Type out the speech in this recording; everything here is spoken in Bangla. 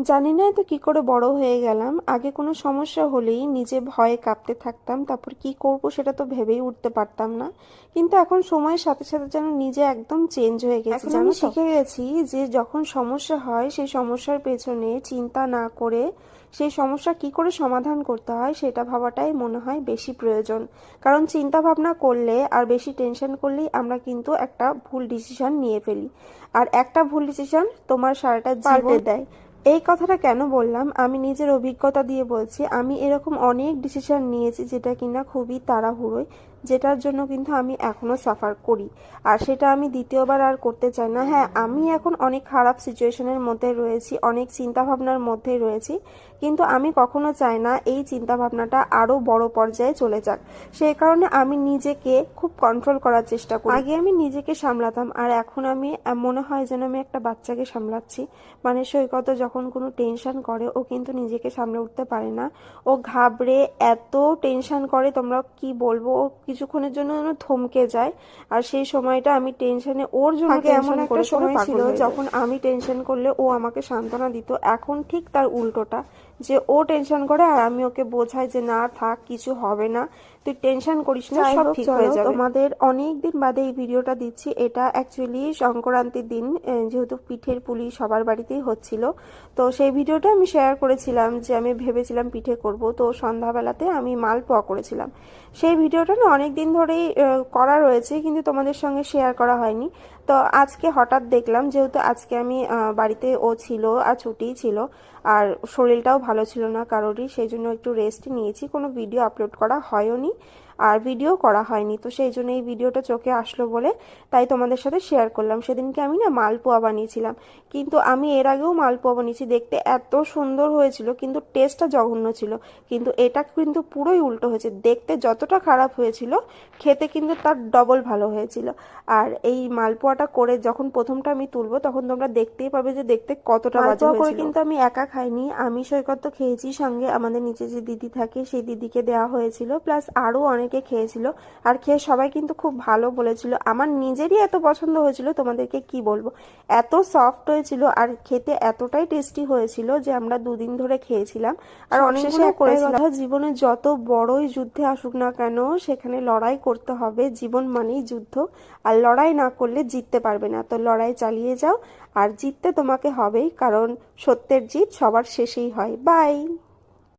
জানি না তো কি করে বড় হয়ে গেলাম। আগে কোনো সমস্যা হলেই নিজে ভয়ে কাঁপতে থাকতাম, তারপর কি করব সেটা তো ভেবেই উঠতে পারতাম না। কিন্তু এখন সময়ের সাথে সাথে যেন নিজে একদম চেঞ্জ হয়ে গেছি, এখন জানো আমি তো। শিখে গেছি যে যখন সমস্যা হয় সেই সমস্যার পেছনে চিন্তা না করে সেই সমস্যা কি করে সমাধান করতে হয় সেটা ভাবাটাই মনে হয় বেশি প্রয়োজন। কারণ চিন্তা ভাবনা করলে আর বেশি টেনশন করলেই আমরা কিন্তু একটা ভুল ডিসিশন নিয়ে ফেলি, আর একটা ভুল ডিসিশন তোমার সারাটা জীবন পাল্টে দেয়। এই কথাটা কেন বললাম, আমি নিজের অভিজ্ঞতা দিয়ে বলছি। আমি এরকম অনেক ডিসিশন নিয়েছি যেটা কিনা খুবই তাড়াহুড়োয়, যেটার জন্য কিন্তু আমি এখনো সাফার করি। আর সেটা আমি দ্বিতীয়বার আর করতে চাই না। হ্যাঁ, আমি এখন অনেক খারাপ সিচুয়েশনের মধ্যে রয়েছি, অনেক চিন্তা ভাবনার মধ্যে রয়েছি, কিন্তু আমি কখনো চাই না এই চিন্তা ভাবনাটা আরো বড় পর্যায়ে চলে যাক। সেই কারণে আমি নিজেকে খুব কন্ট্রোল করার চেষ্টা করি। আগে আমি নিজেকে সামলাতাম, আর এখন আমি মনে হয় যেন আমি একটা বাচ্চাকে সামলাচ্ছি। মানে সৈকত যখন কোনো টেনশন করে ও কিন্তু নিজেকে সামলে উঠতে পারে না, ও ঘাবড়ে এত টেনশন করে তোমরা কি বলবো, ও কিছুক্ষণের জন্য যেন থমকে যায়। আর সেই সময়টা আমি টেনশনে ওর জন্য আগে এমন টেনশন একটা করে করে সময় ছিল পাগল হয়ে যাই। যখন আমি টেনশন করলে ও আমাকে সান্ত্বনা দিত, এখন ঠিক তার উল্টোটা, যে ও টেনশন করে আর আমি ওকে বোঝাই যে না থাক, কিছু হবে না, তুই টেনশন করিস না, যাই সব হোক, ঠিক চলো হয়ে যাবে। তোমাদের অনেক দিন বাদে এই ভিডিওটা দিচ্ছি। এটা অ্যাকচুয়ালি সংক্রান্তির দিন, যেহেতু পিঠের পুলি সবার বাড়িতেই হচ্ছিল, তো সেই ভিডিওটা আমি শেয়ার করেছিলাম যে আমি ভেবেছিলাম পিঠে করব, তো সন্ধ্যাবেলাতে আমি মালপোয়া করেছিলাম। সেই ভিডিওটা না অনেক দিন ধরেই করা রয়েছে, কিন্তু তোমাদের সঙ্গে শেয়ার করা হয়নি। তো আজকে হঠাৎ দেখলাম, যেহেতু আজকে আমি বাড়িতে ও ছিল আর ছুটিই ছিল, আর শরীরটাও ভালো ছিল না কারোরই, সেই জন্য একটু রেস্ট নিয়েছি, কোনো ভিডিও আপলোড করা হয়নি আর ভিডিও করা হয়নি। তো সেই জন্য এই ভিডিওটা চোখে আসলো বলে তাই তোমাদের সাথে শেয়ার করলাম। সেদিনকে আমি না মালপোয়া বানিয়েছিলাম, কিন্তু আমি এর আগেও মালপোয়া বানিয়েছি, দেখতে এত সুন্দর হয়েছিল কিন্তু টেস্টটা জঘন্য ছিল। কিন্তু এটা কিন্তু পুরোই উল্টো হয়েছে, দেখতে যতটা খারাপ হয়েছিল খেতে কিন্তু তার ডবল ভালো হয়েছিল। আর এই মালপোয়াটা করে যখন প্রথমটা আমি তুলবো তখন তোমরা দেখতেই পাবে যে দেখতে কতটা বাজে মালপোয়া করে হয়েছিল। কিন্তু আমি একা খাইনি, আমি সৈকত তো খেয়েছি, সঙ্গে আমাদের নিচে যে দিদি থাকে সেই দিদিকে দেওয়া হয়েছিল, প্লাস আরও অনেকে খেয়েছিল। আর খেয়ে সবাই কিন্তু খুব ভালো বলেছিল। আমার নিজেরই এত পছন্দ হয়েছিল, তোমাদেরকে কি বলবো, এত সফট হয়েছিল আর খেতে এতটাই টেস্টি হয়েছিল যে আমরা দুদিন ধরে খেয়েছিলাম আর সবশেষে অনেকগুলো একটাই করেছিলাম। কথা, জীবনে যত বড়ই যুদ্ধে আসুক না কেন সেখানে লড়াই করতে হবে, জীবন মানেই যুদ্ধ। আর লড়াই না করলে জিততে পারবে না, তো লড়াই চালিয়ে যাও, আর জিততে তোমাকে হবেই, কারণ সত্যের জিত সবার শেষেই হয়। বাই।